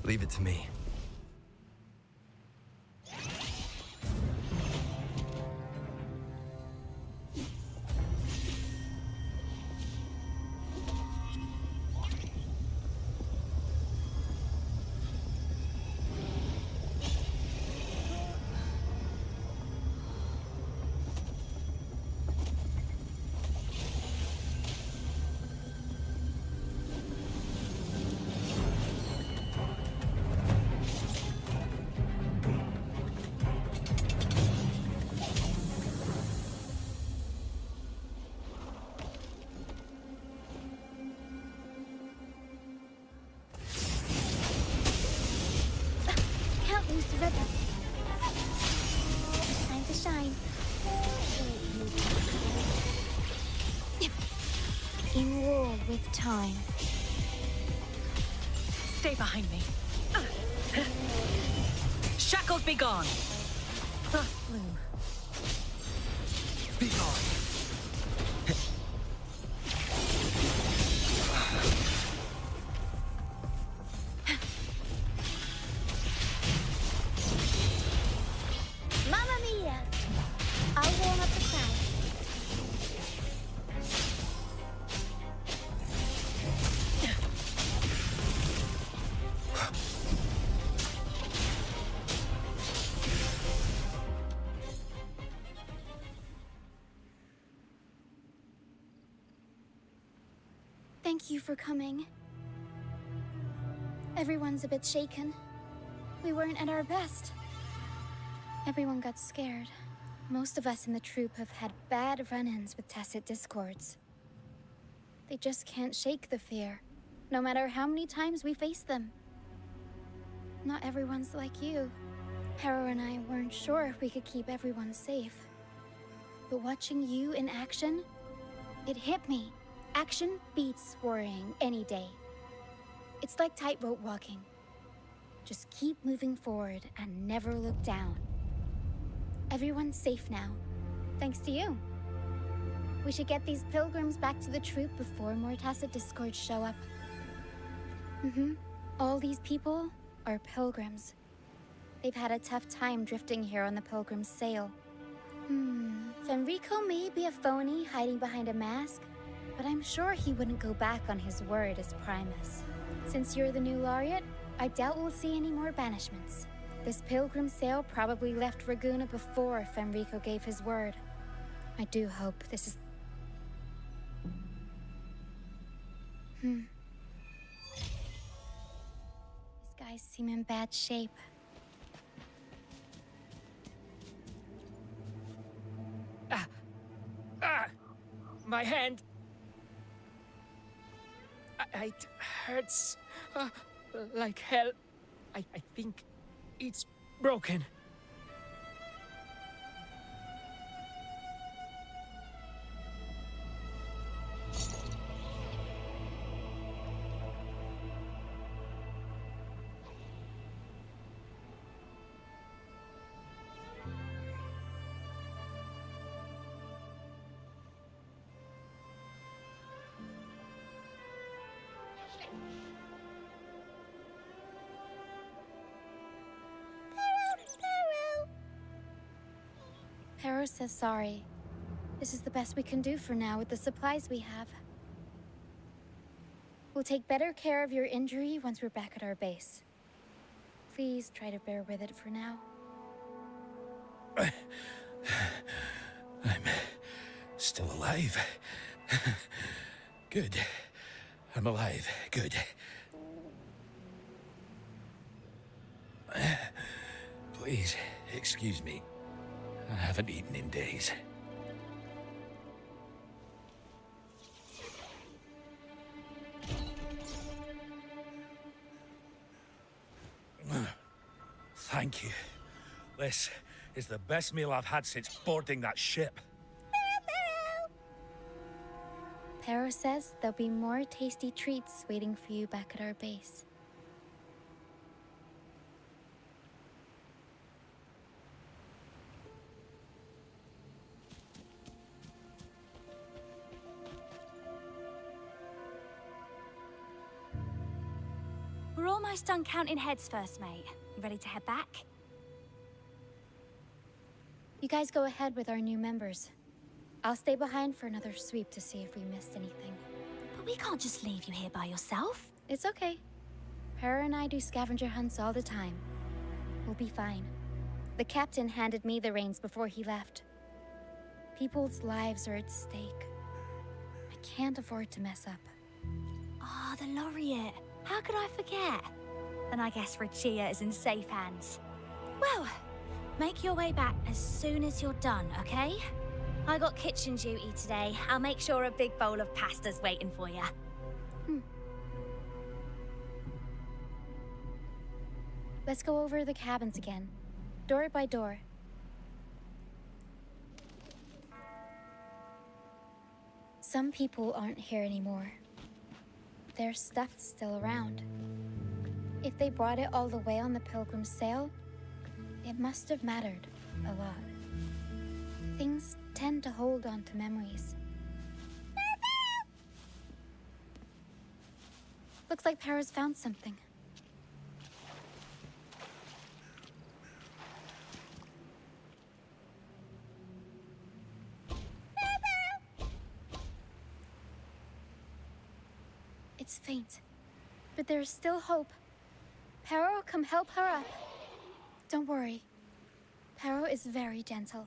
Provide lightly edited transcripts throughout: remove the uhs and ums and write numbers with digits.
Leave it to me. Time to shine. In war with time. Stay behind me. Shackles be gone. Frost bloom. Be gone. Mamma mia! I'll warm up the crowd. Thank you for coming. Everyone's a bit shaken. We weren't at our best. Everyone got scared. Most of us in the troupe have had bad run-ins with tacit discords. They just can't shake the fear, no matter how many times we face them. Not everyone's like you. Harrow and I weren't sure if we could keep everyone safe. But watching you in action, it hit me. Action beats worrying any day. It's like tightrope walking. Just keep moving forward and never look down. Everyone's safe now, thanks to you. We should get these pilgrims back to the troupe before more tacit discords show up. All these people are pilgrims. They've had a tough time drifting here on the pilgrim's sail. Fenrico may be a phony hiding behind a mask, but I'm sure he wouldn't go back on his word as Primus. Since you're the new laureate, I doubt we'll see any more banishments. This pilgrim sail probably left Raguna before Fenrico gave his word. I do hope this is... These guys seem in bad shape. My hand. It hurts like hell. I think it's broken. Harrow says sorry. This is the best we can do for now with the supplies we have. We'll take better care of your injury once we're back at our base. Please try to bear with it for now. still alive. Good. I'm alive. Good. Please, excuse me. I haven't eaten in days. Thank you. This is the best meal I've had since boarding that ship. Pero says there'll be more tasty treats waiting for you back at our base. We're almost done counting heads first, mate. You ready to head back? You guys go ahead with our new members. I'll stay behind for another sweep to see if we missed anything. But we can't just leave you here by yourself. It's okay. Para and I do scavenger hunts all the time. We'll be fine. The captain handed me the reins before he left. People's lives are at stake. I can't afford to mess up. Ah, the laureate. How could I forget? And I guess Roccia is in safe hands. Well, make your way back as soon as you're done, okay? I got kitchen duty today. I'll make sure a big bowl of pasta's waiting for you. Let's go over the cabins again, door by door. Some people aren't here anymore. Their stuff's still around. If they brought it all the way on the Pilgrim's sail, it must have mattered a lot. Things tend to hold on to memories. Looks like Para's found something. It's faint, but there's still hope. Para will come help her up. Don't worry. Para is very gentle.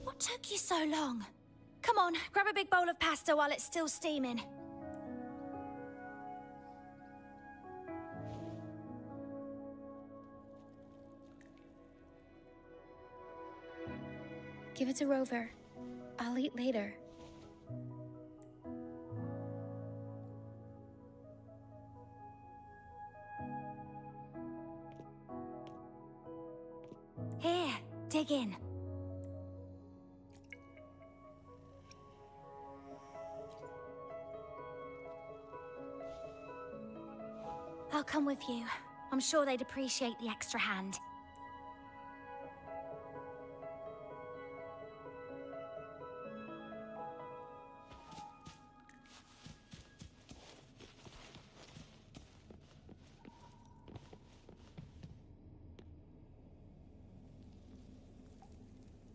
What took you so long? Come on, grab a big bowl of pasta while it's still steaming. Give it to Rover. I'll eat later. Here, dig in. I'll come with you. I'm sure they'd appreciate the extra hand.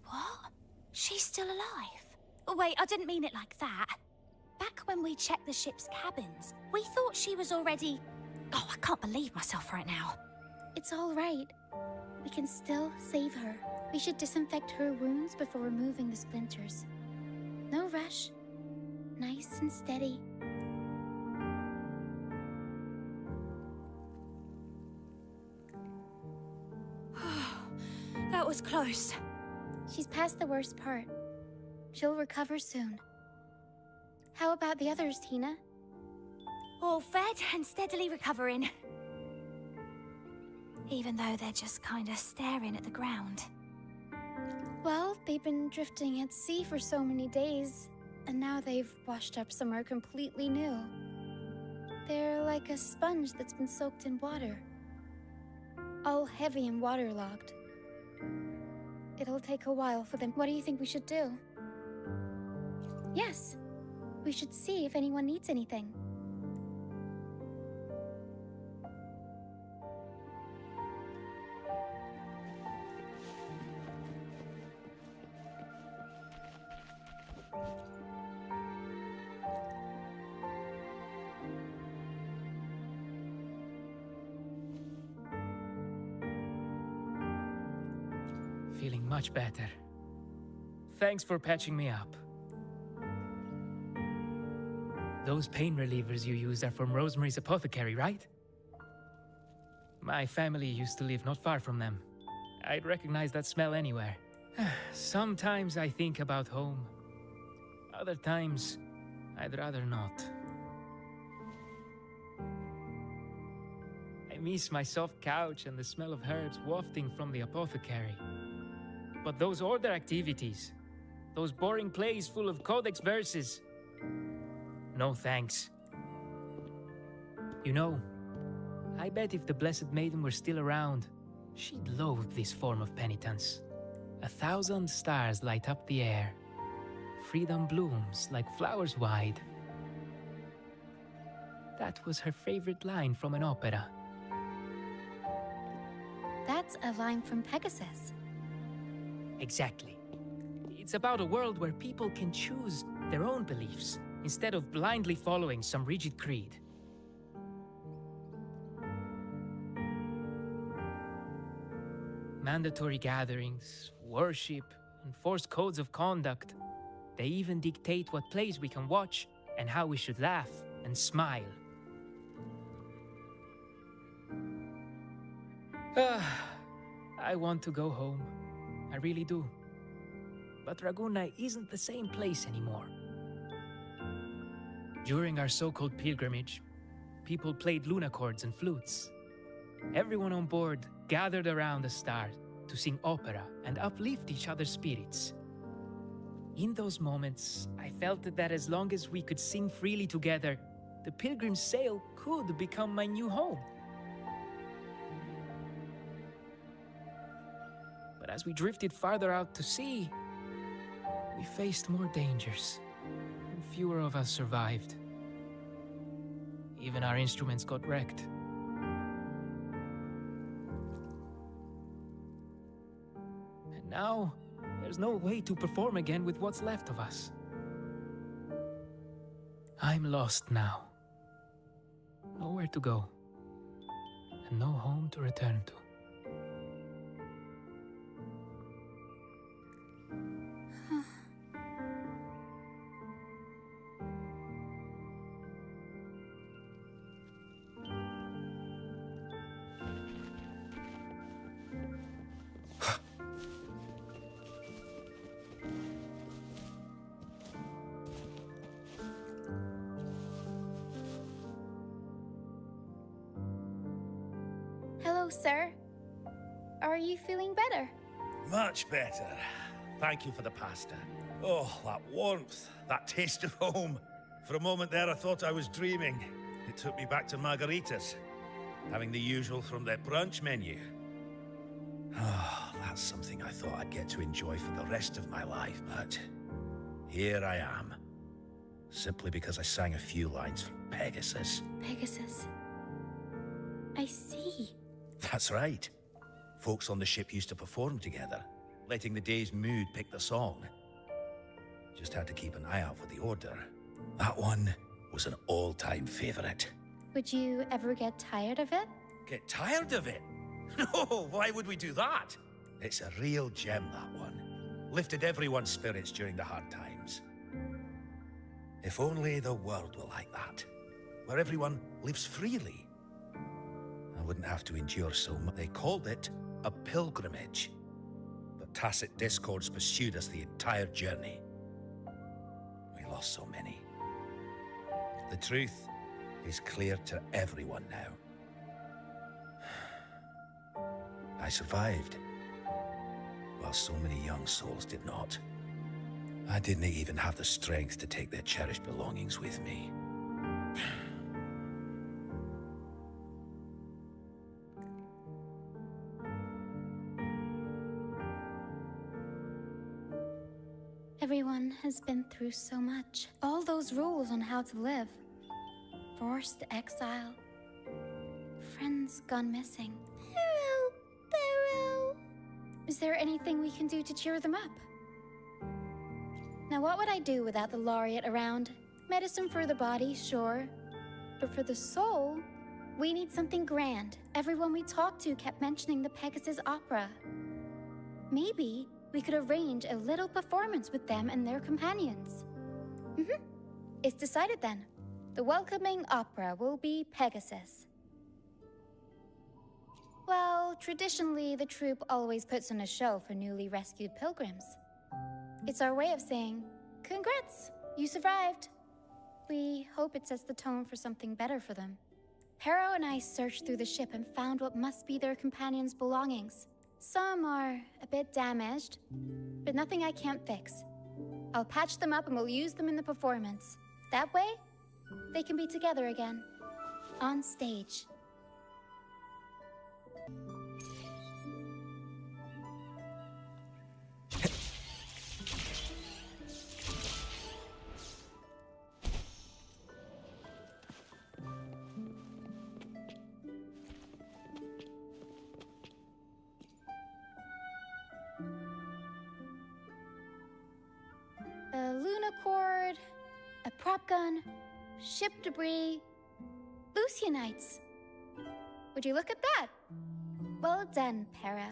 What? She's still alive? Oh, wait, I didn't mean it like that. Back when we checked the ship's cabins, we thought she was already... Oh, I can't believe myself right now. It's all right. We can still save her. We should disinfect her wounds before removing the splinters. No rush. Nice and steady. That was close. She's past the worst part. She'll recover soon. How about the others, Tina? All fed and steadily recovering. even though they're just kinda staring at the ground. Well, they've been drifting at sea for so many days, and now they've washed up somewhere completely new. They're like a sponge that's been soaked in water. All heavy and waterlogged. It'll take a while for them. What do you think we should do? Yes, we should see if anyone needs anything. Feeling much better. Thanks for patching me up. Those pain relievers you used are from Rosemary's apothecary, right? My family used to live not far from them. I'd recognize that smell anywhere. Sometimes I think about home. Other times, I'd rather not. I miss my soft couch and the smell of herbs wafting from the apothecary. But those order activities, those boring plays full of codex verses, no thanks. You know, I bet if the Blessed Maiden were still around, she'd loathe this form of penitence. 1,000 stars light up the air. Freedom blooms like flowers wide. That was her favorite line from an opera. That's a line from Pegasus. Exactly. It's about a world where people can choose their own beliefs instead of blindly following some rigid creed. Mandatory gatherings, worship, and forced codes of conduct. They even dictate what plays we can watch and how we should laugh and smile. I want to go home. I really do. But Raguna isn't the same place anymore. During our so-called pilgrimage, people played lunacords and flutes. Everyone on board gathered around the stars to sing opera and uplift each other's spirits. In those moments, I felt that as long as we could sing freely together, the pilgrim's sail could become my new home. But as we drifted farther out to sea, we faced more dangers, and fewer of us survived. Even our instruments got wrecked. And now, there's no way to perform again with what's left of us. I'm lost now. Nowhere to go, and no home to return to. Hello, sir. Are you feeling better? Much better. Thank you for the pasta. Oh, that warmth, that taste of home. For a moment there, I thought I was dreaming. It took me back to margaritas, having the usual from their brunch menu. Oh, that's something I thought I'd get to enjoy for the rest of my life, but here I am. Simply because I sang a few lines from Pegasus. Pegasus. I see. That's right. Folks on the ship used to perform together, letting the day's mood pick the song. Just had to keep an eye out for the order. That one was an all-time favorite. Would you ever get tired of it? Get tired of it? No, why would we do that? It's a real gem, that one. Lifted everyone's spirits during the hard times. If only the world were like that, where everyone lives freely. I wouldn't have to endure so much. They called it a pilgrimage. But tacit discords pursued us the entire journey. We lost so many. The truth is clear to everyone now. I survived, while so many young souls did not. I didn't even have the strength to take their cherished belongings with me. Everyone has been through so much. All those rules on how to live. Forced exile. Friends gone missing. Barrow. Is there anything we can do to cheer them up? Now, what would I do without the laureate around? Medicine for the body, sure. But for the soul, we need something grand. Everyone we talked to kept mentioning the Pegasus Opera. Maybe we could arrange a little performance with them and their companions. It's decided then. The welcoming opera will be Pegasus. Well, traditionally, the troupe always puts on a show for newly rescued pilgrims. It's our way of saying, congrats, you survived. We hope it sets the tone for something better for them. Harrow and I searched through the ship and found what must be their companions' belongings. Some are a bit damaged, but nothing I can't fix. I'll patch them up and we'll use them in the performance. That way, they can be together again, on stage. A lunacord, a prop gun, ship debris, Lucianites. Would you look at that? Well done, Pero.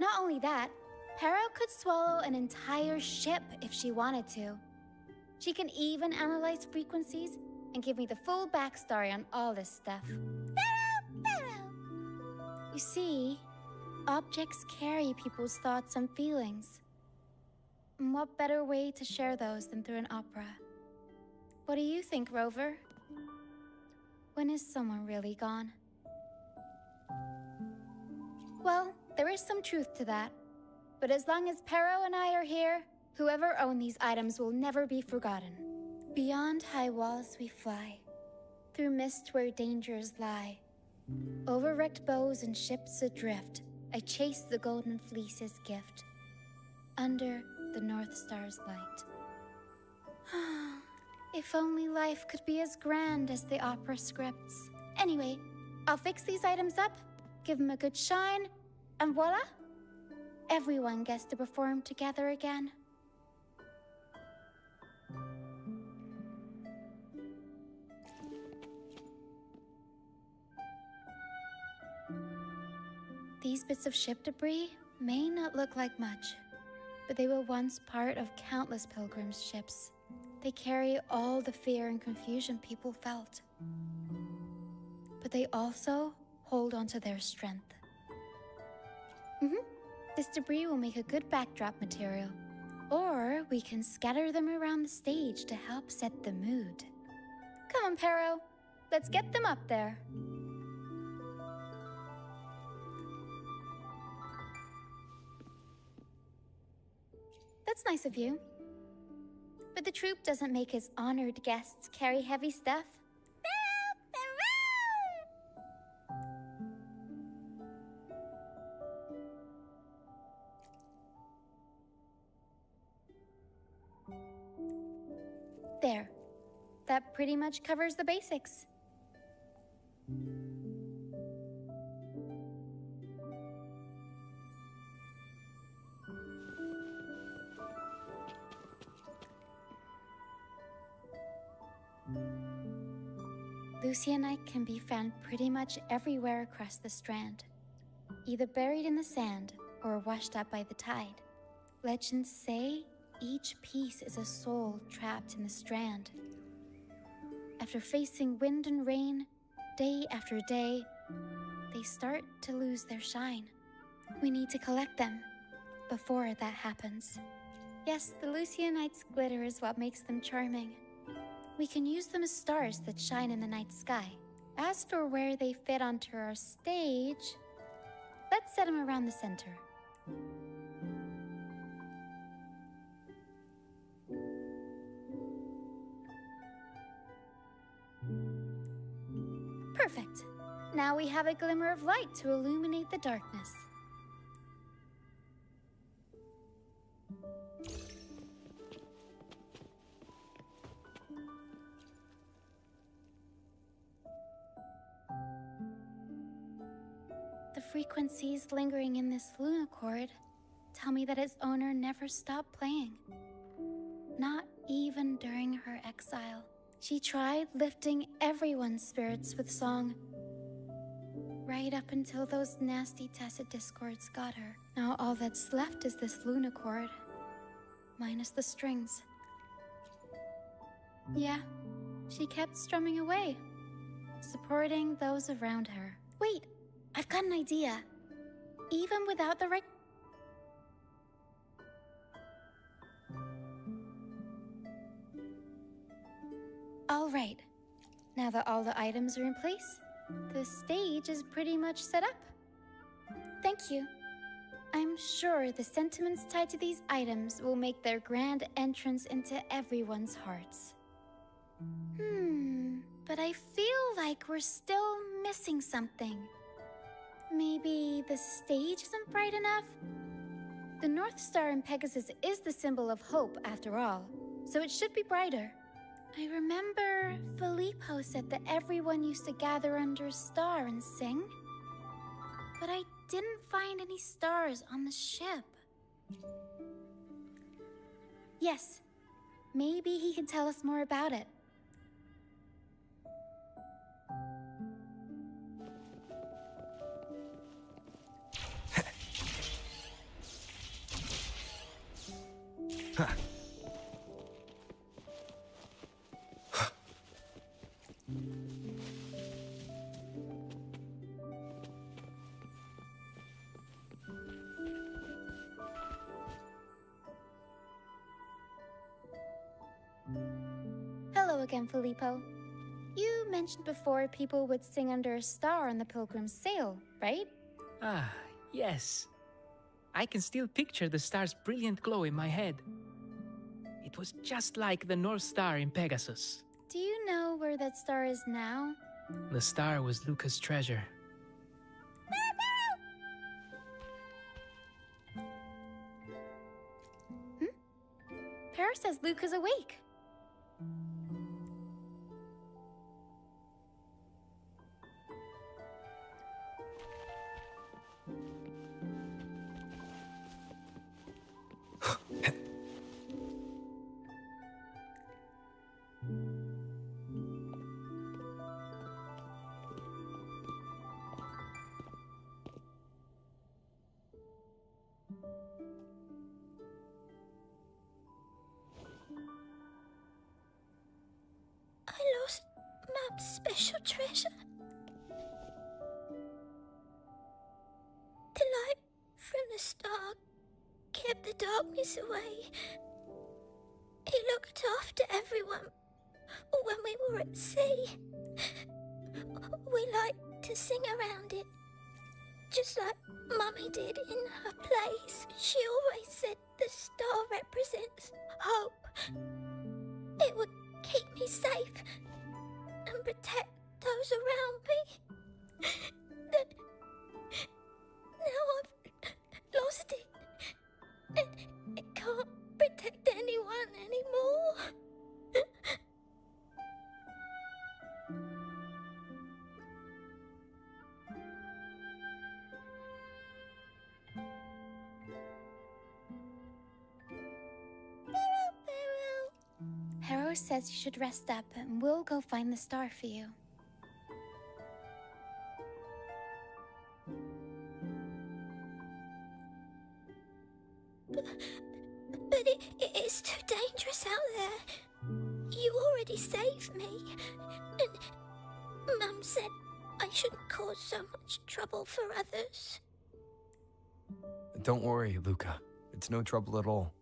Not only that, Pero could swallow an entire ship if she wanted to. She can even analyze frequencies and give me the full backstory on all this stuff. Pero! You see, objects carry people's thoughts and feelings. And what better way to share those than through an opera? What do you think, Rover? When is someone really gone? Well, there is some truth to that. But as long as Pero and I are here, whoever owned these items will never be forgotten. Beyond high walls we fly, through mist where dangers lie. Over wrecked bows and ships adrift, I chase the golden fleece's gift, under the North Star's light. If only life could be as grand as the opera scripts. Anyway, I'll fix these items up, give them a good shine, and voila! Everyone gets to perform together again. These bits of ship debris may not look like much, but they were once part of countless pilgrims' ships. They carry all the fear and confusion people felt. But they also hold onto their strength. This debris will make a good backdrop material. Or we can scatter them around the stage to help set the mood. Come on, Pero. Let's get them up there. That's nice of you. But the troupe doesn't make its honored guests carry heavy stuff. There. That pretty much covers the basics. Lucianite can be found pretty much everywhere across the Strand, either buried in the sand or washed up by the tide. Legends say each piece is a soul trapped in the Strand. After facing wind and rain, day after day, they start to lose their shine. We need to collect them before that happens. Yes, the Lucianite's glitter is what makes them charming. We can use them as stars that shine in the night sky, As for where they fit onto our stage, let's set them around the center. Perfect. Now we have a glimmer of light to illuminate the darkness. The frequencies lingering in this lunacord tell me that its owner never stopped playing. Not even during her exile. She tried lifting everyone's spirits with song, right up until those nasty tacit discords got her. Now all that's left is this lunacord, minus the strings. Yeah, she kept strumming away, supporting those around her. Wait, I've got an idea. Even without the right... All right. Now that all the items are in place, the stage is pretty much set up. Thank you. I'm sure the sentiments tied to these items will make their grand entrance into everyone's hearts. But I feel like we're still missing something. Maybe the stage isn't bright enough? The North Star in Pegasus is the symbol of hope, after all, so it should be brighter. I remember Filippo said that everyone used to gather under a star and sing. But I didn't find any stars on the ship. Yes, maybe he can tell us more about it. Hello again, Filippo. You mentioned before people would sing under a star on the Pilgrim's Sail, right? Ah, yes. I can still picture the star's brilliant glow in my head. It was just like the North Star in Pegasus. Do you know where that star is now? The star was Luca's treasure. Para says Luke is awake. I lost Map's special treasure. The light from the star kept the darkness away. He looked after everyone when we were at sea. We liked to sing around it, just like Mummy did in her plays. She always said the star represents hope. It would keep me safe and protect those around me. Now I've lost it, and it can't protect anyone anymore. Hero says you should rest up and we'll go find the star for you. But it is too dangerous out there. You already saved me, and Mum said I shouldn't cause so much trouble for others. Don't worry, Luca. It's no trouble at all.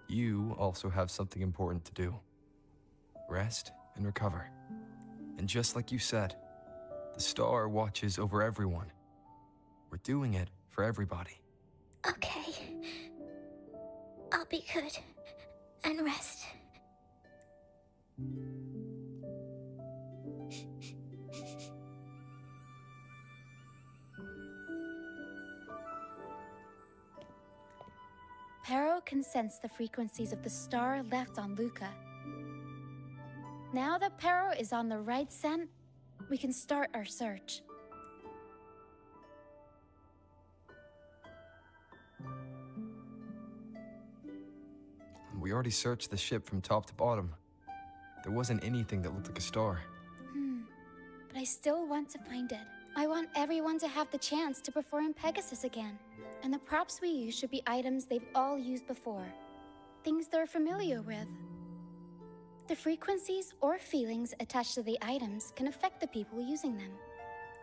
You also have something important to do. Rest and recover. And just like you said, The star watches over everyone. We're doing it for everybody. Okay. I'll be good and rest. Pero can sense the frequencies of the star left on Luca. Now that Pero is on the right scent, we can start our search. We already searched the ship from top to bottom. There wasn't anything that looked like a star. But I still want to find it. I want everyone to have the chance to perform Pegasus again. And the props we use should be items they've all used before. Things they're familiar with. The frequencies or feelings attached to the items can affect the people using them.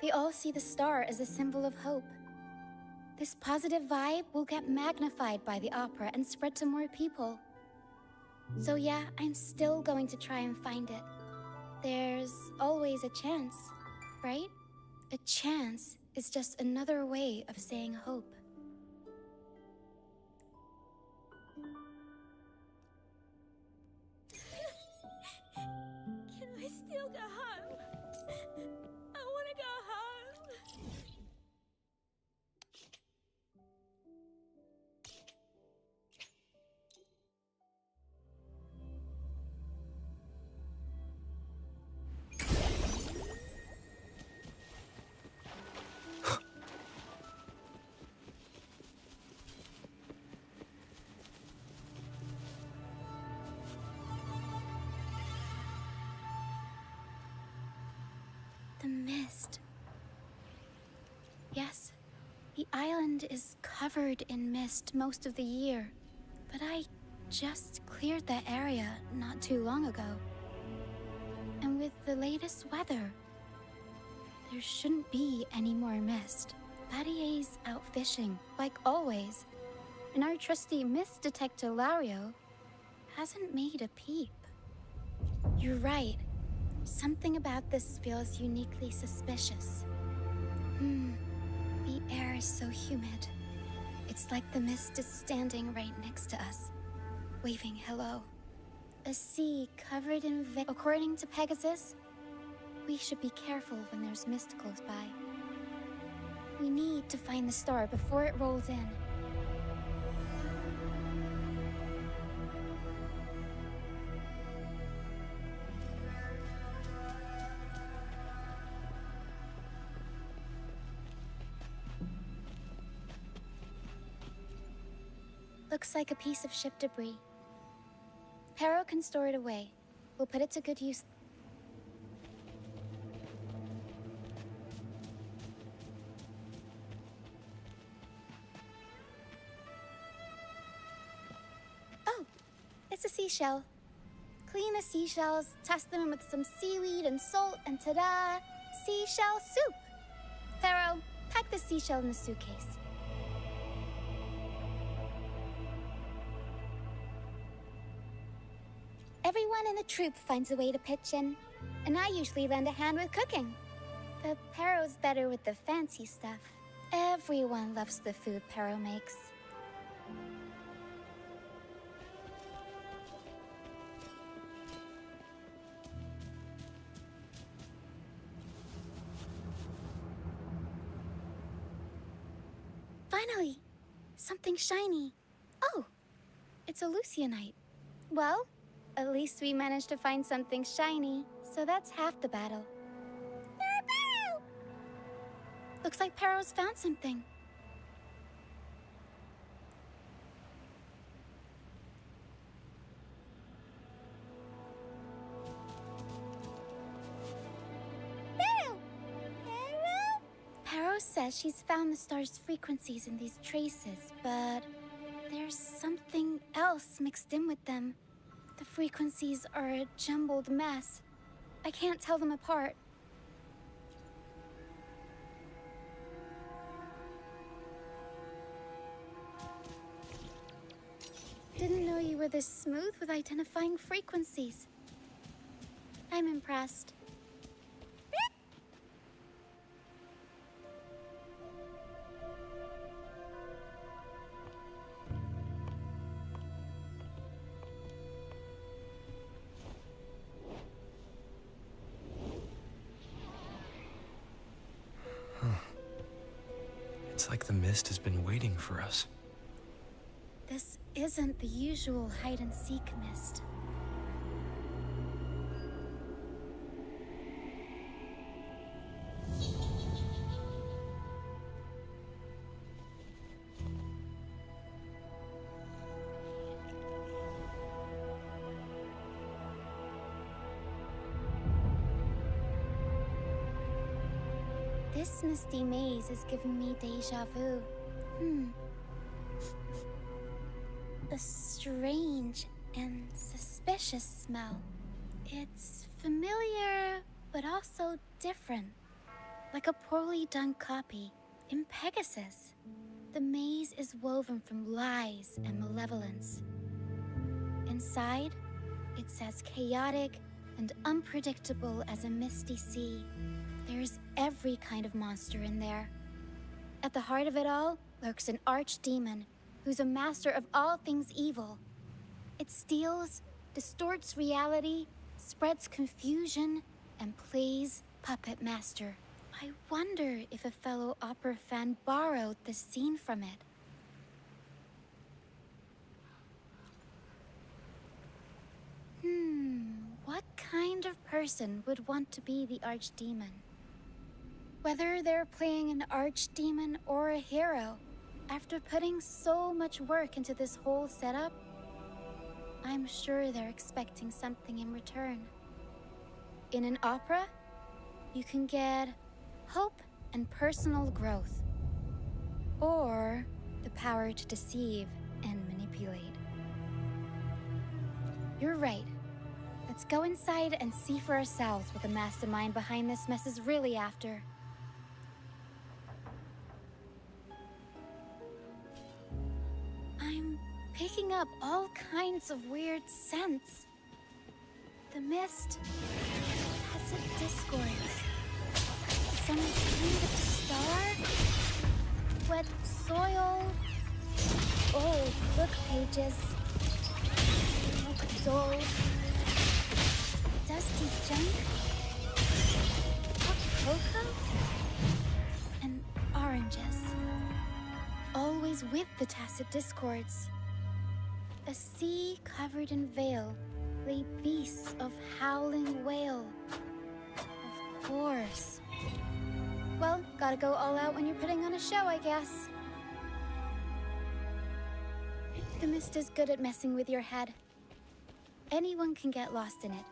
They all see the star as a symbol of hope. This positive vibe will get magnified by the opera and spread to more people. So yeah, I'm still going to try and find it. There's always a chance, right? A chance is just another way of saying hope. Can I still go home? I want to go home. The mist. Yes, the island is covered in mist most of the year, but I just cleared that area not too long ago. And with the latest weather, there shouldn't be any more mist. Battier's out fishing, like always, and our trusty mist detector Lario hasn't made a peep. You're right. Something about this feels uniquely suspicious. The air is so humid. It's like the mist is standing right next to us, waving hello. A sea covered in according to Pegasus, we should be careful when there's mist close by. We need to find the star before it rolls in. Looks like a piece of ship debris. Pero can store it away. We'll put it to good use. Oh, it's a seashell. Clean the seashells, toss them with some seaweed and salt, and ta-da! Seashell soup! Pero, pack the seashell in the suitcase. Everyone in the troupe finds a way to pitch in, and I usually lend a hand with cooking. The Pero's better with the fancy stuff. Everyone loves the food Pero makes. Finally! Something shiny. Oh! It's a Lucianite. Well, at least we managed to find something shiny, so that's half the battle. Pero! Looks like Pero's found something. Pero! Pero? Pero says she's found the star's frequencies in these traces, but there's something else mixed in with them. The frequencies are a jumbled mess. I can't tell them apart. Didn't know you were this smooth with identifying frequencies. I'm impressed. It's like the mist has been waiting for us. This isn't the usual hide-and-seek mist. This misty maze is giving me déjà vu. A strange and suspicious smell. It's familiar, but also different. Like a poorly done copy. In Pegasus, the maze is woven from lies and malevolence. Inside, it's as chaotic and unpredictable as a misty sea. There's every kind of monster in there. At the heart of it all lurks an archdemon who's a master of all things evil. It steals, distorts reality, spreads confusion, and plays puppet master. I wonder if a fellow opera fan borrowed this scene from it. What kind of person would want to be the archdemon? Whether they're playing an archdemon or a hero, after putting so much work into this whole setup, I'm sure they're expecting something in return. In an opera, you can get hope and personal growth, or the power to deceive and manipulate. You're right. Let's go inside and see for ourselves what the mastermind behind this mess is really after. I'm picking up all kinds of weird scents. The mist, tacit discords, some kind of star, wet soil, old book pages, oak dolls, dusty junk, hot cocoa, and oranges. Always with the tacit discords. A sea covered in veil lay beasts of howling whale. Of course. Well, gotta go all out when you're putting on a show, I guess. The mist is good at messing with your head. Anyone can get lost in it.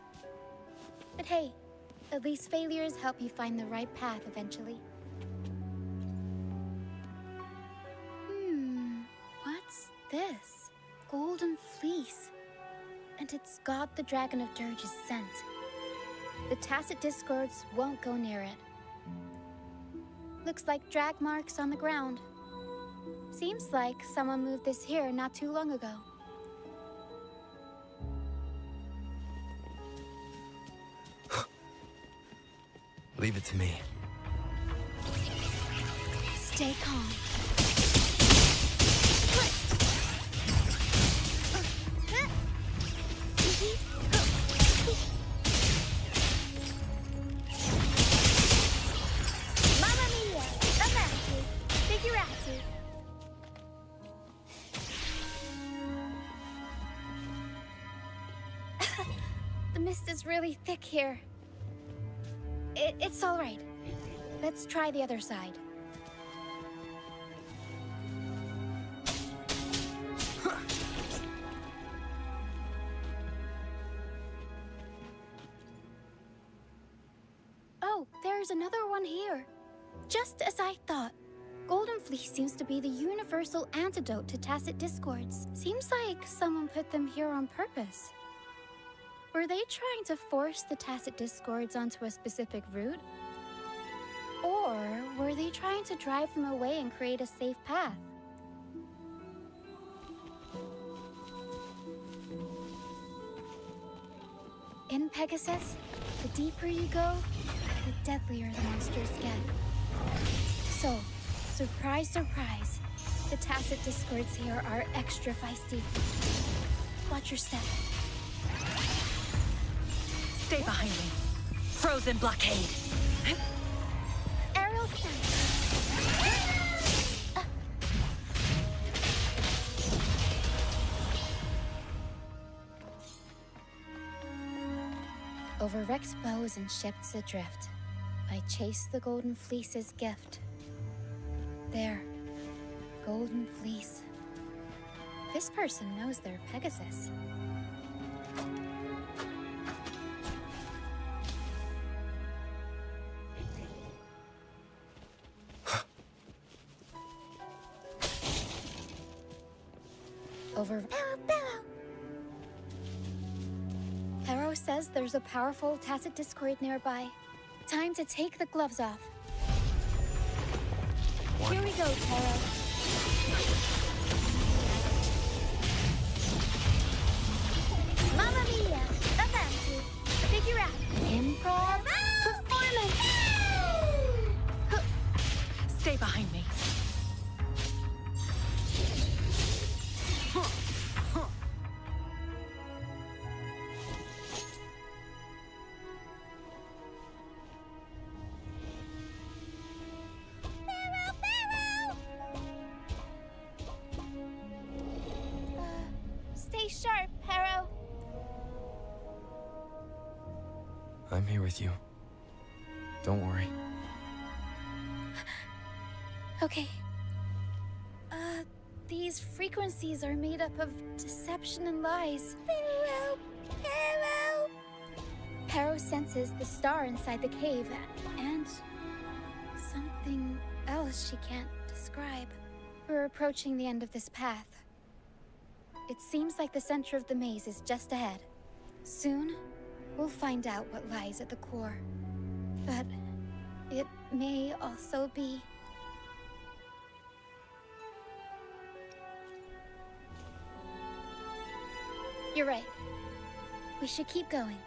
But hey, at least failures help you find the right path eventually. What's this? Golden fleece. And it's got the Dragon of Dirge's scent. The tacit discords won't go near it. Looks like drag marks on the ground. Seems like someone moved this here not too long ago. Leave it to me. Stay calm. Mamma mia! Avanti! Figurati! The mist is really thick here. It's all right. Let's try the other side. Oh, there's another one here. Just as I thought. Golden Fleece seems to be the universal antidote to tacit discords. Seems like someone put them here on purpose. Were they trying to force the tacit discords onto a specific route? Or were they trying to drive them away and create a safe path? In Pegasus, the deeper you go, the deadlier the monsters get. So, surprise, surprise, the tacit discords here are extra feisty. Watch your step. Stay behind me. Frozen blockade. Aerial step. Over wrecked bows and ships adrift, I chase the golden fleece's gift. There, golden fleece. This person knows their Pegasus. Over Pero says there's a powerful tacit discord nearby. Time to take the gloves off. Here we go, Pero. Mamma mia! Avanti! Figure out! Improv performance! Stay behind me. Stay sharp, Pero. I'm here with you. Don't worry. Okay. These frequencies are made up of deception and lies. Pero! Pero senses the star inside the cave and something else she can't describe. We're approaching the end of this path. It seems like the center of the maze is just ahead. Soon, we'll find out what lies at the core. But it may also be... You're right. We should keep going.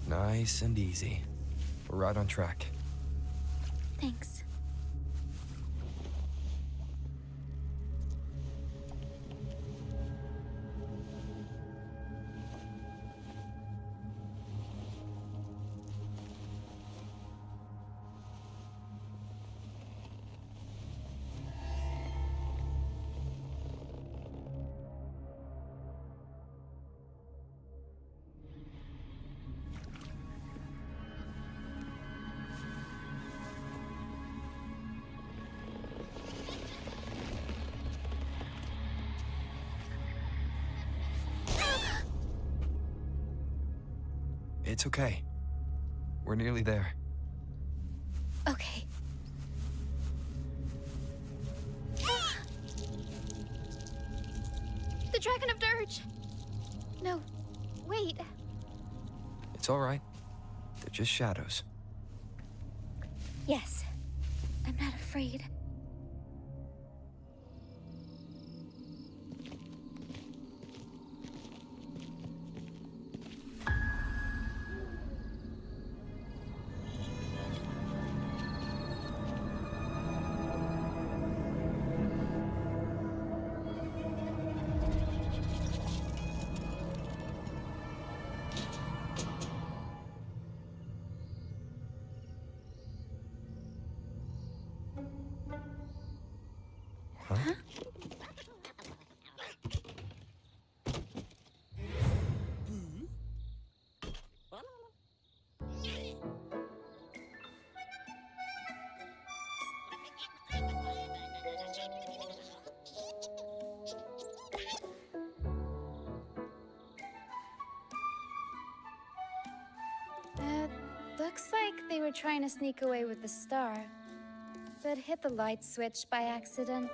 Nice and easy. We're right on track. Thanks. It's okay. We're nearly there. Okay. The Dragon of Dirge! No, wait. It's all right. They're just shadows. Yes, I'm not afraid. Huh? Looks like they were trying to sneak away with the star, but hit the light switch by accident.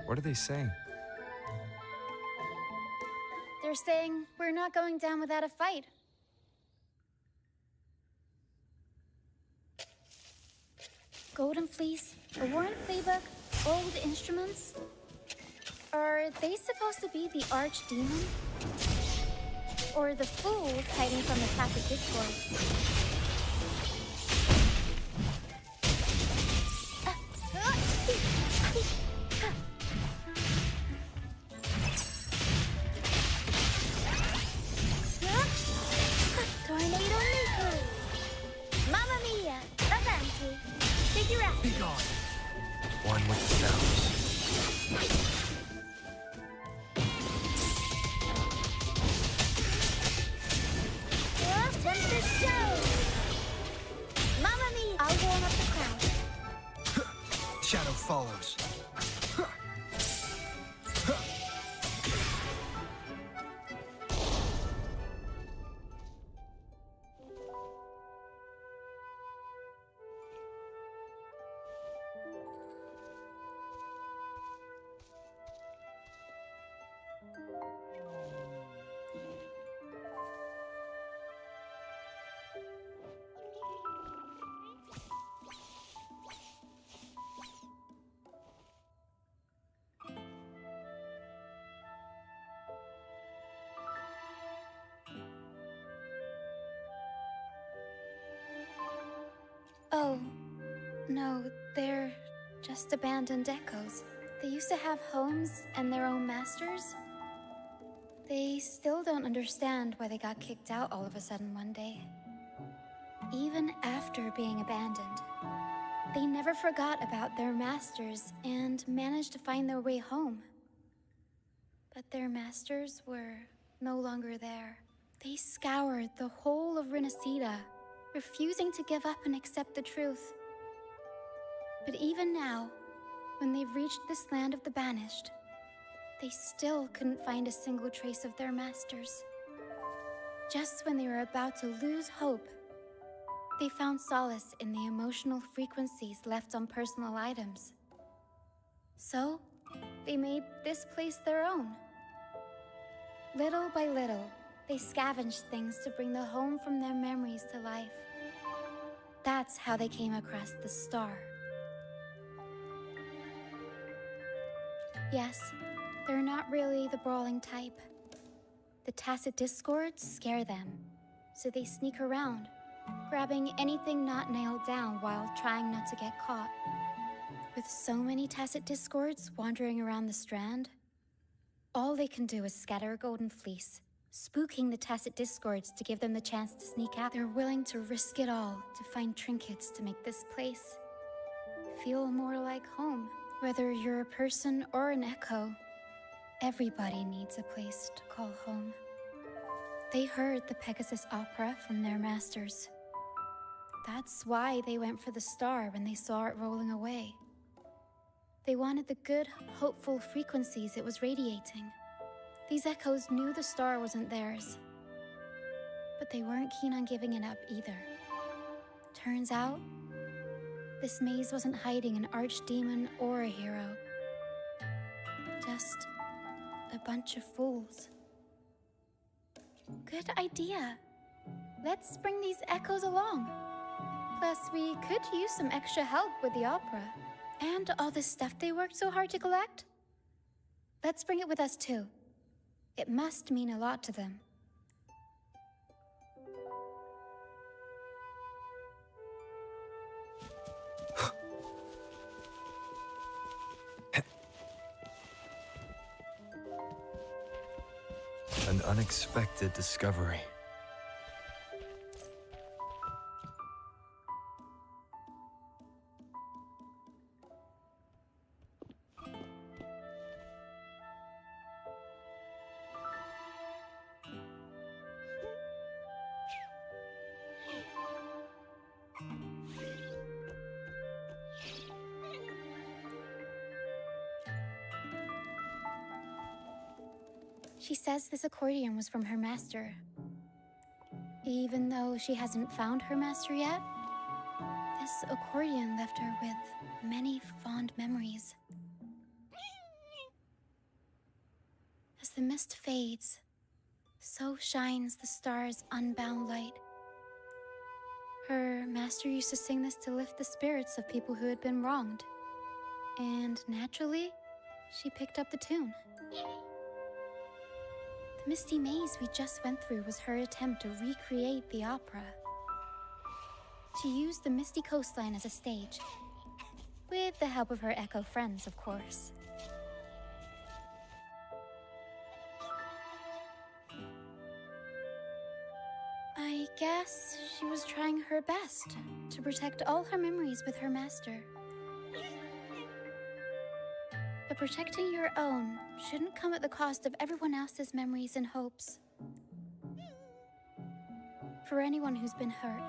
What are they saying? They're saying we're not going down without a fight. Golden Fleece, a worn playbook, old instruments. Are they supposed to be the archdemon? Or the fools hiding from the Tacit Discords? Tornado Nico! Mamma mia! Avanti! Figure out! Be gone. One with the sounds. Tempest show! Mamma mia! I'll warm up the crowd. Shadow follows. Oh, no, they're just abandoned echoes. They used to have homes and their own masters. They still don't understand why they got kicked out all of a sudden one day. Even after being abandoned, they never forgot about their masters and managed to find their way home. But their masters were no longer there. They scoured the whole of Renacida, refusing to give up and accept the truth. But even now, when they've reached this land of the banished, they still couldn't find a single trace of their masters. Just when they were about to lose hope, they found solace in the emotional frequencies left on personal items. So, they made this place their own. Little by little, they scavenged things to bring the home from their memories to life. That's how they came across the star. Yes, they're not really the brawling type. The Tacit Discords scare them, so they sneak around, grabbing anything not nailed down while trying not to get caught. With so many Tacit Discords wandering around the Strand, all they can do is scatter a golden fleece, spooking the Tacit Discords to give them the chance to sneak out. They're willing to risk it all to find trinkets to make this place feel more like home. Whether you're a person or an echo, everybody needs a place to call home. They heard the Pegasus Opera from their masters. That's why they went for the star when they saw it rolling away. They wanted the good, hopeful frequencies it was radiating. These echoes knew the star wasn't theirs, but they weren't keen on giving it up either. Turns out, this maze wasn't hiding an archdemon or a hero. Just a bunch of fools. Good idea. Let's bring these echoes along. Plus, we could use some extra help with the opera. And all the stuff they worked so hard to collect. Let's bring it with us too. It must mean a lot to them. An unexpected discovery. She says this accordion was from her master. Even though she hasn't found her master yet, this accordion left her with many fond memories. As the mist fades, So shines the star's unbound light. Her master used to sing this to lift the spirits of people who had been wronged. And naturally, she picked up the tune. The misty maze we just went through was her attempt to recreate the opera. She used the misty coastline as a stage, with the help of her echo friends, of course. I guess she was trying her best to protect all her memories with her master. But protecting your own shouldn't come at the cost of everyone else's memories and hopes. For anyone who's been hurt,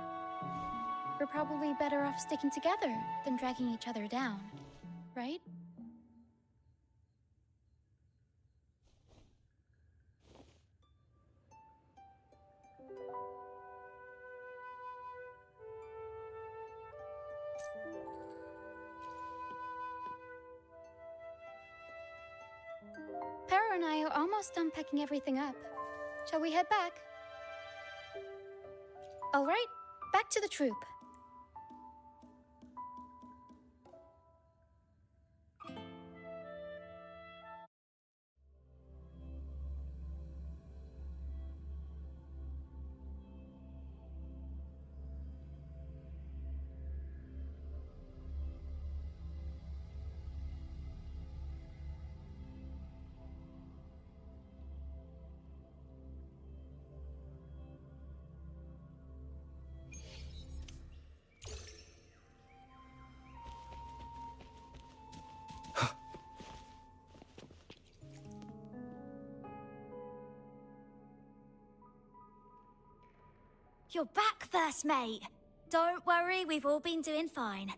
we're probably better off sticking together than dragging each other down, right? Para and I are almost done packing everything up. Shall we head back? All right, back to the troop. You're back, first mate. Don't worry, we've all been doing fine.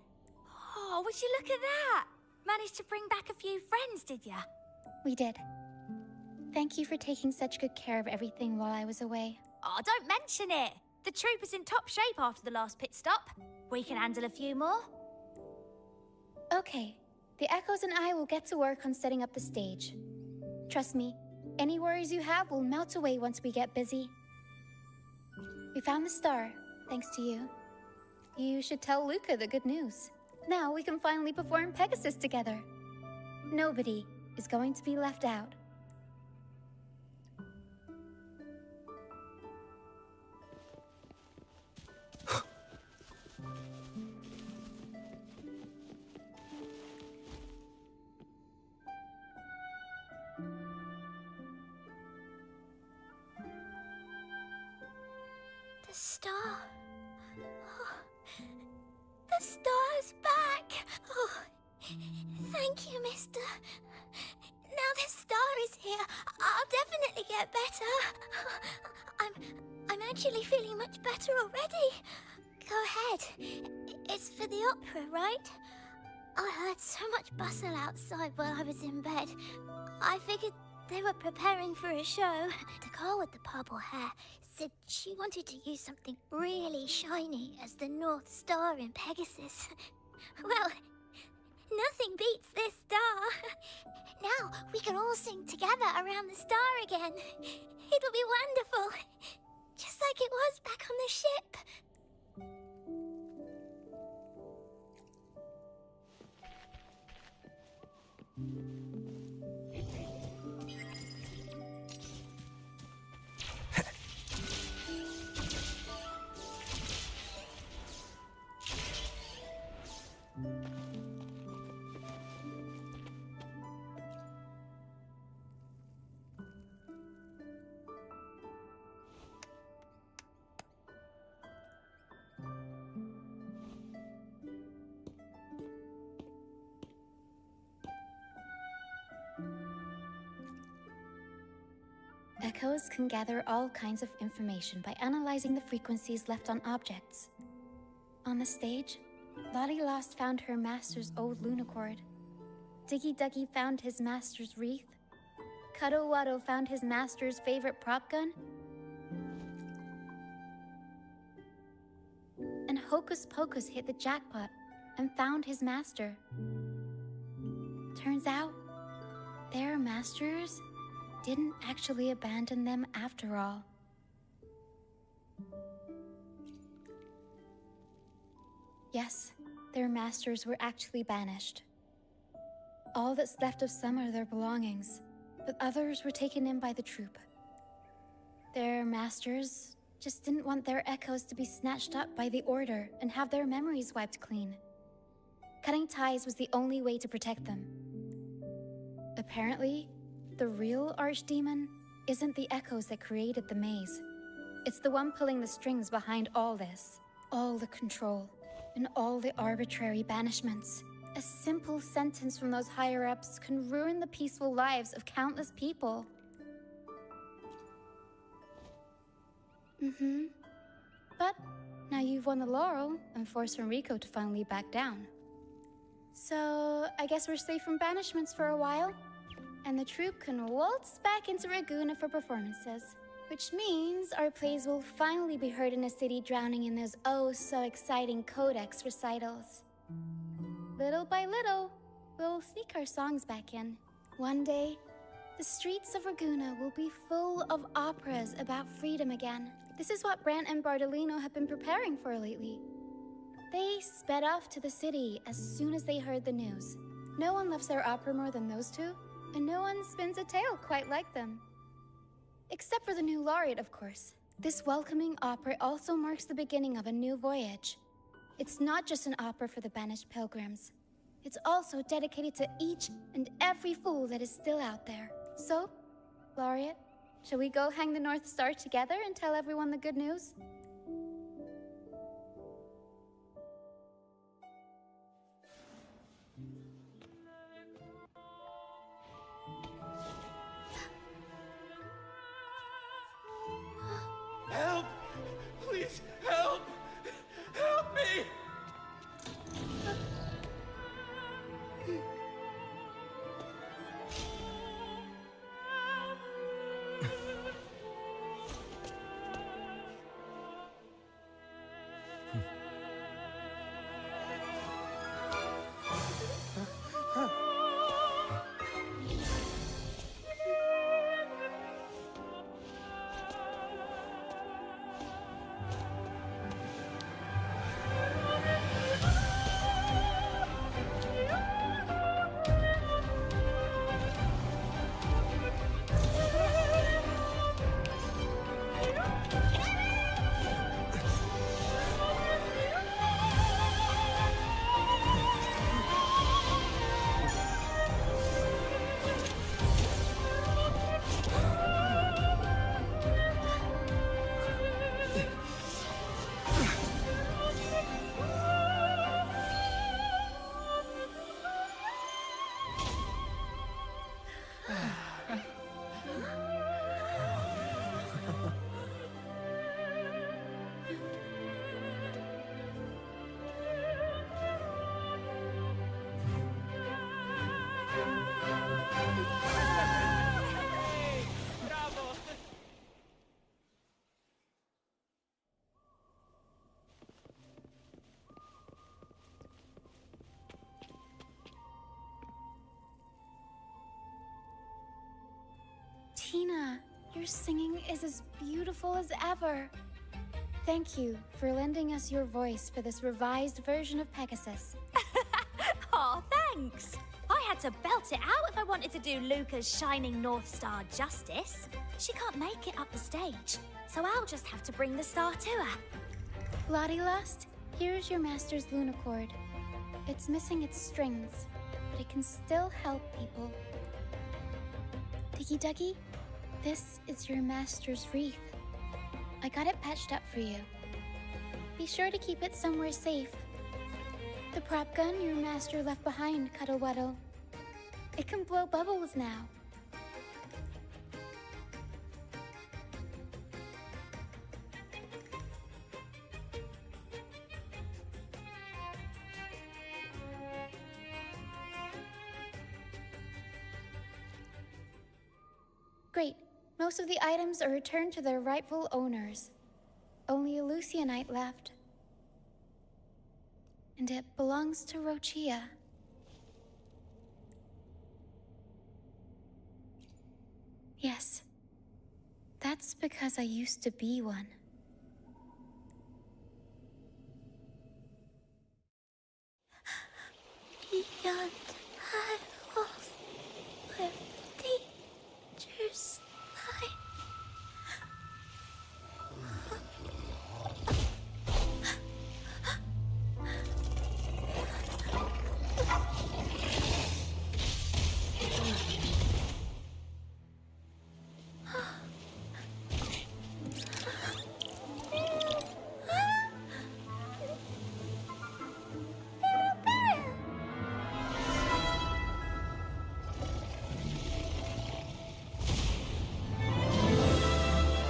Oh, would you look at that? Managed to bring back a few friends, did ya? We did. Thank you for taking such good care of everything while I was away. Oh, don't mention it. The troop was in top shape after the last pit stop. We can handle a few more. Okay, the Echoes and I will get to work on setting up the stage. Trust me, any worries you have will melt away once we get busy. We found the star, thanks to you. You should tell Luca the good news. Now we can finally perform Pegasus together. Nobody is going to be left out. The star. Oh, the star's back. Oh, thank you, mister. Now the star is here, I'll definitely get better. I'm actually feeling much better already. Go ahead. It's for the opera, right? I heard so much bustle outside while I was in bed. I figured they were preparing for a show. The girl with the purple hair said she wanted to use something really shiny as the North Star in Pegasus. Well, nothing beats this star. Now we can all sing together around the star again. It'll be wonderful. Just like it was back on the ship. Echoes can gather all kinds of information by analyzing the frequencies left on objects. On the stage, Lottie Lost found her master's old lunicord. Diggy Duggy found his master's wreath. Cuddle Waddle found his master's favorite prop gun. And Hocus Pocus hit the jackpot and found his master. Turns out, their masters didn't actually abandon them after all. Yes, their masters were actually banished. All that's left of some are their belongings, but others were taken in by the troop. Their masters just didn't want their echoes to be snatched up by the Order and have their memories wiped clean. Cutting ties was the only way to protect them. Apparently, the real Archdemon isn't the echoes that created the maze. It's the one pulling the strings behind all this. All the control, and all the arbitrary banishments. A simple sentence from those higher-ups can ruin the peaceful lives of countless people. But now you've won the laurel and forced Enrico to finally back down. So, I guess we're safe from banishments for a while. And the troupe can waltz back into Raguna for performances. Which means our plays will finally be heard in a city drowning in those oh-so-exciting codex recitals. Little by little, we'll sneak our songs back in. One day, the streets of Raguna will be full of operas about freedom again. This is what Brant and Bardolino have been preparing for lately. They sped off to the city as soon as they heard the news. No one loves their opera more than those two, and no one spins a tale quite like them. Except for the new laureate, of course. This welcoming opera also marks the beginning of a new voyage. It's not just an opera for the banished pilgrims. It's also dedicated to each and every fool that is still out there. So, laureate, shall we go hang the North Star together and tell everyone the good news? Help! Please, help! Help me! Tina, your singing is as beautiful as ever. Thank you for lending us your voice for this revised version of Pegasus. Aw, thanks. I had to belt it out if I wanted to do Luca's Shining North Star justice. She can't make it up the stage, so I'll just have to bring the star to her. Lottie Lost, here's your master's lunacord. It's missing its strings, but it can still help people. Diggy Duggy, this is your master's wreath. I got it patched up for you. Be sure to keep it somewhere safe. The prop gun your master left behind, Cuddle Wuddle. It can blow bubbles now. Great. Most of the items are returned to their rightful owners. Only a Lucianite left. And it belongs to Roccia. Yes. That's because I used to be one. Beyond highways where dangers lie.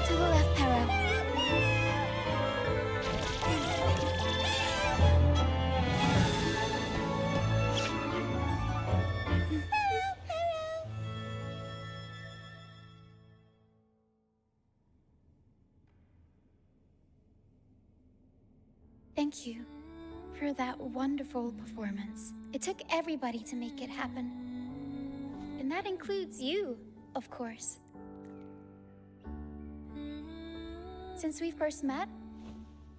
To the left, Pero. Thank you for that wonderful performance. It took everybody to make it happen. And that includes you, of course. Since we first met,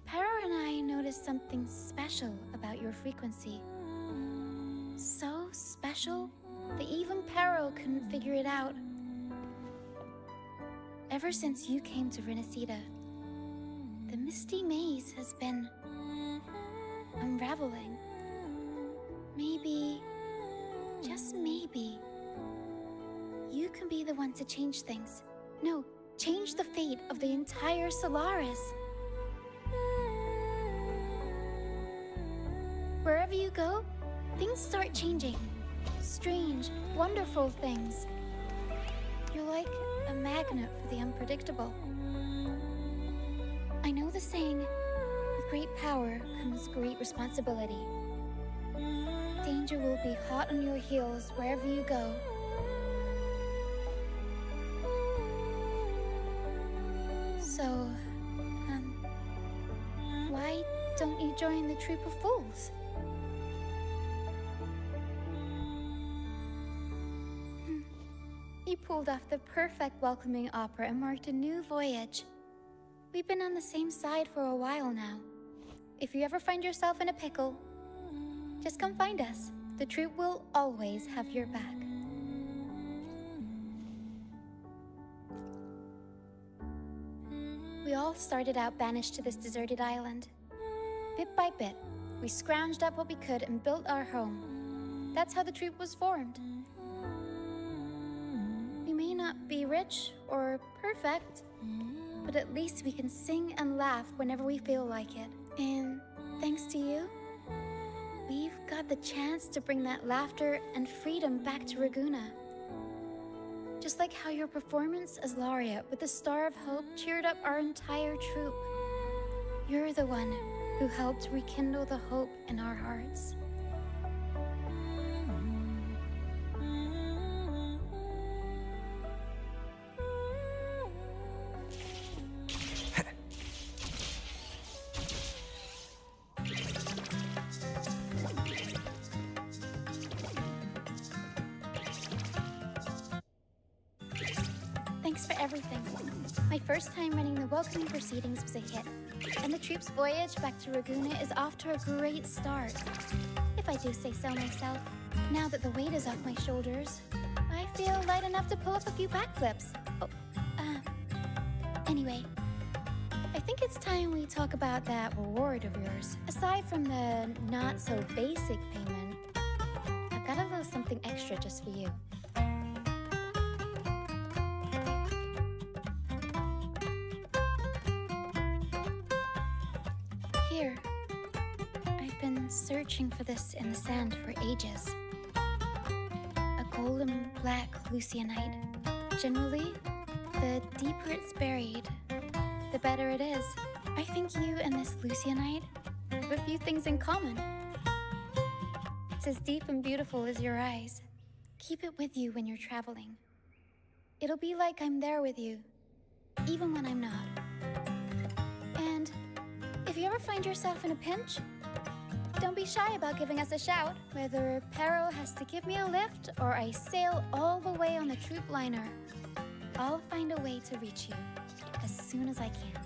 Pero and I noticed something special about your frequency. So special that even Pero couldn't figure it out. Ever since you came to Renacida, the misty maze has been unraveling. Maybe, just maybe, you can be the one to change things. No, change the fate of the entire Solaris. Wherever you go, things start changing. Strange, wonderful things. You're like a magnet for the unpredictable. I know the saying, with great power comes great responsibility. Danger will be hot on your heels wherever you go. So, why don't you join the troop of fools? You pulled off the perfect welcoming opera and marked a new voyage. We've been on the same side for a while now. If you ever find yourself in a pickle, just come find us. The troop will always have your back. We all started out banished to this deserted island. Bit by bit, we scrounged up what we could and built our home. That's how the troop was formed. We may not be rich or perfect, but at least we can sing and laugh whenever we feel like it. And thanks to you, we've got the chance to bring that laughter and freedom back to Raguna. Just like how your performance as Laureate with the Star of Hope cheered up our entire troop. You're the one who helped rekindle the hope in our hearts. Thanks for everything. My first time running the welcoming proceedings was a hit, and the troop's voyage back to Raguna is off to a great start, if I do say so myself. Now that the weight is off my shoulders, I feel light enough to pull up a few backflips. Anyway, I think it's time we talk about that reward of yours. Aside from the not-so-basic payment, I've got a little something extra just for you. Here. I've been searching for this in the sand for ages. A golden black Lucianite. Generally, the deeper it's buried, the better it is. I think you and this Lucianite have a few things in common. It's as deep and beautiful as your eyes. Keep it with you when you're traveling. It'll be like I'm there with you, even when I'm not. And if you ever find yourself in a pinch, don't be shy about giving us a shout. Whether Pero has to give me a lift or I sail all the way on the troop liner, I'll find a way to reach you as soon as I can.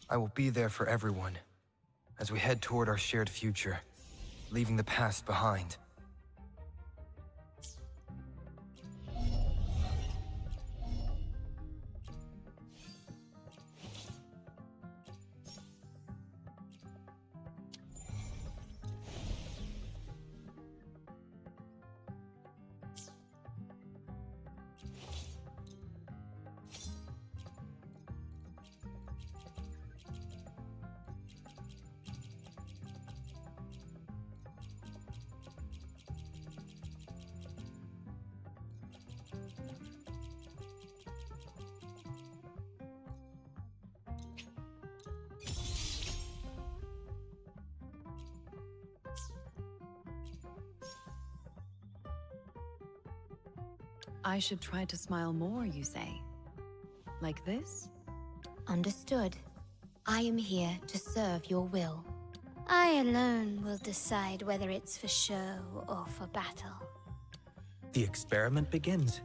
I will be there for everyone as we head toward our shared future, leaving the past behind. I should try to smile more, you say? Like this? Understood. I am here to serve your will. I alone will decide whether it's for show or for battle. The experiment begins.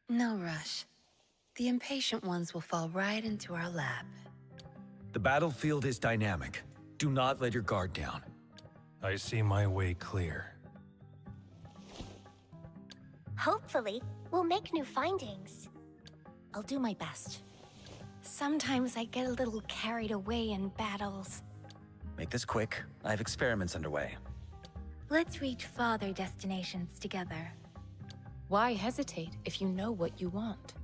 No rush. The impatient ones will fall right into our lap. The battlefield is dynamic. Do not let your guard down. I see my way clear. Hopefully, we'll make new findings. I'll do my best. Sometimes I get a little carried away in battles. Make this quick. I have experiments underway. Let's reach farther destinations together. Why hesitate if you know what you want?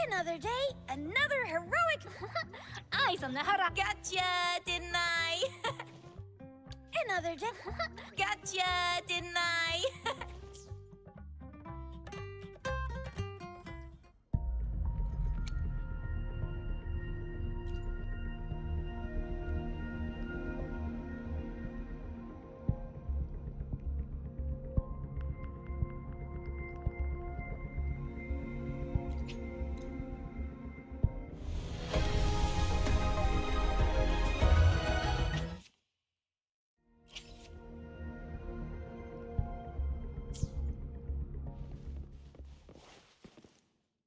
Another day, another heroic... Eyes on the hara. Gotcha, didn't I? Another day. Gotcha, didn't I?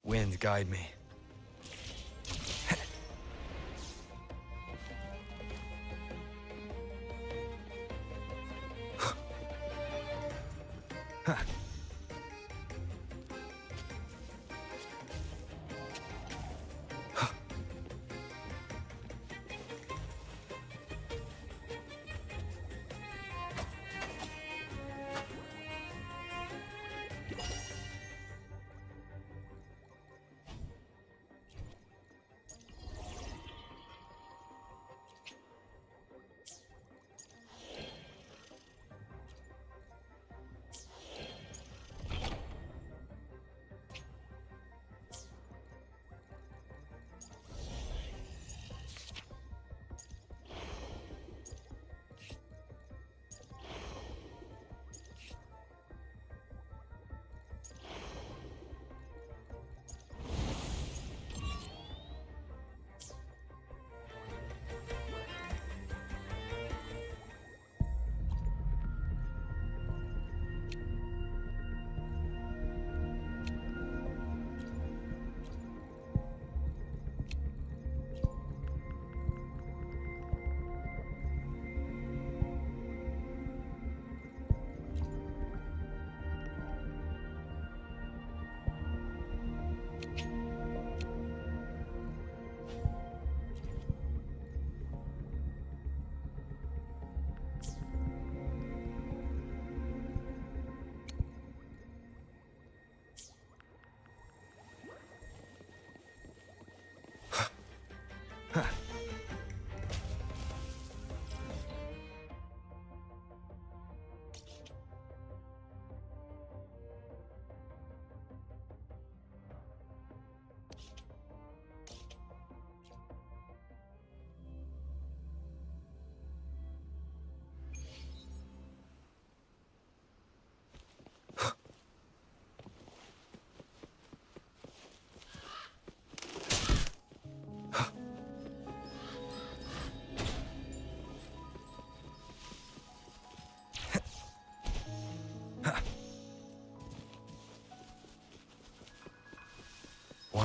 Wind, guide me.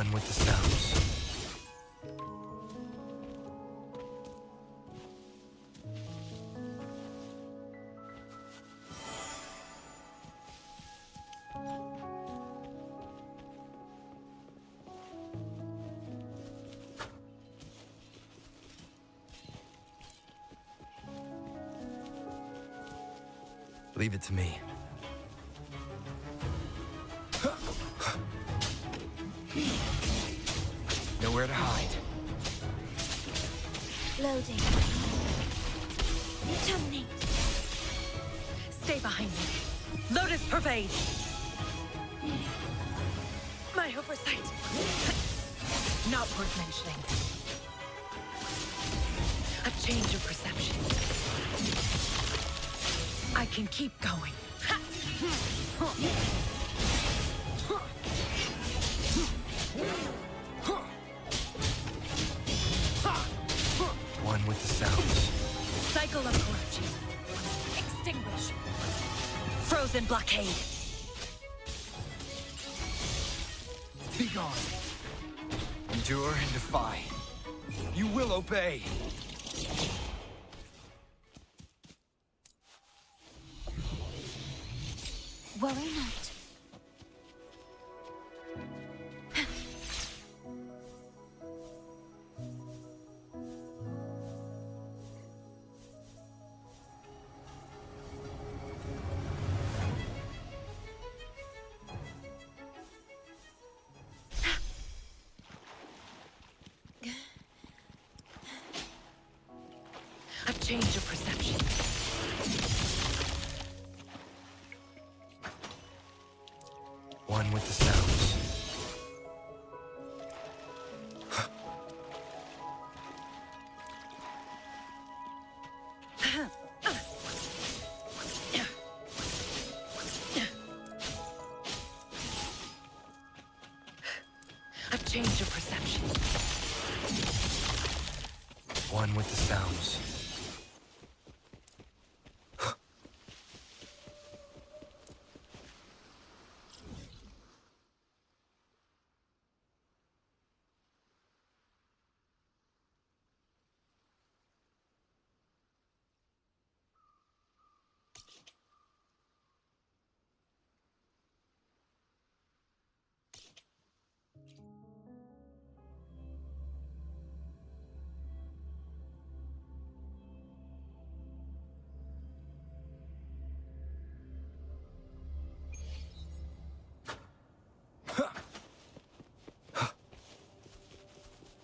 One with the sounds. Leave it to me. Nowhere to hide. Loading. Terminate. Stay behind me. Lotus pervade. My oversight. Not worth mentioning. A change of perception. I can keep going. One with the sounds. Cycle of corruption. Extinguish. Frozen blockade. Be gone. Endure and defy. You will obey. Worry not. A change of perception. One with the sounds. A change of perception. One with the sounds.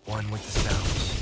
One with the sounds.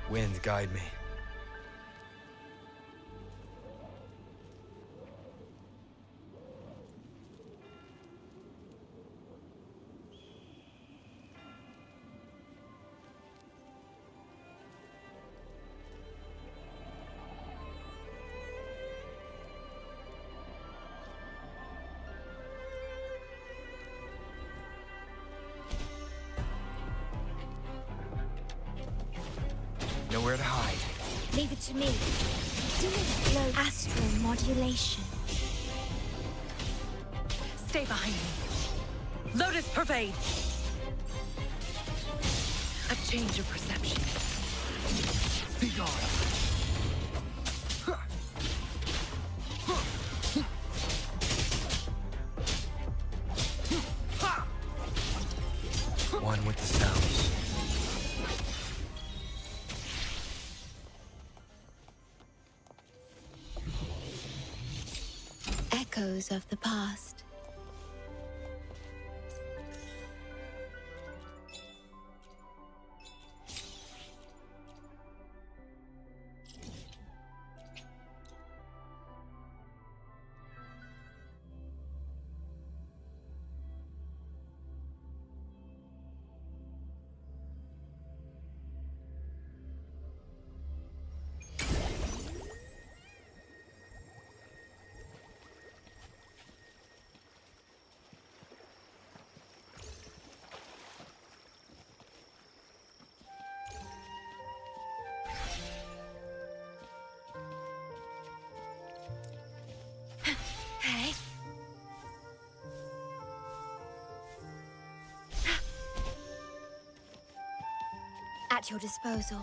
Wind, guide me. Nowhere to hide. Leave it to me. Do it low astral modulation. Stay behind me. Lotus pervade. A change of perception. Be gone. One with the sounds. Echoes of the past. Hey. At your disposal.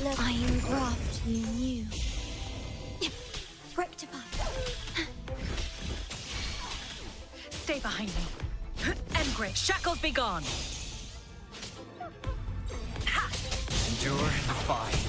Look, I engraft you new. Rectify. Stay behind me. Engrave, shackles be gone. Endure and defy.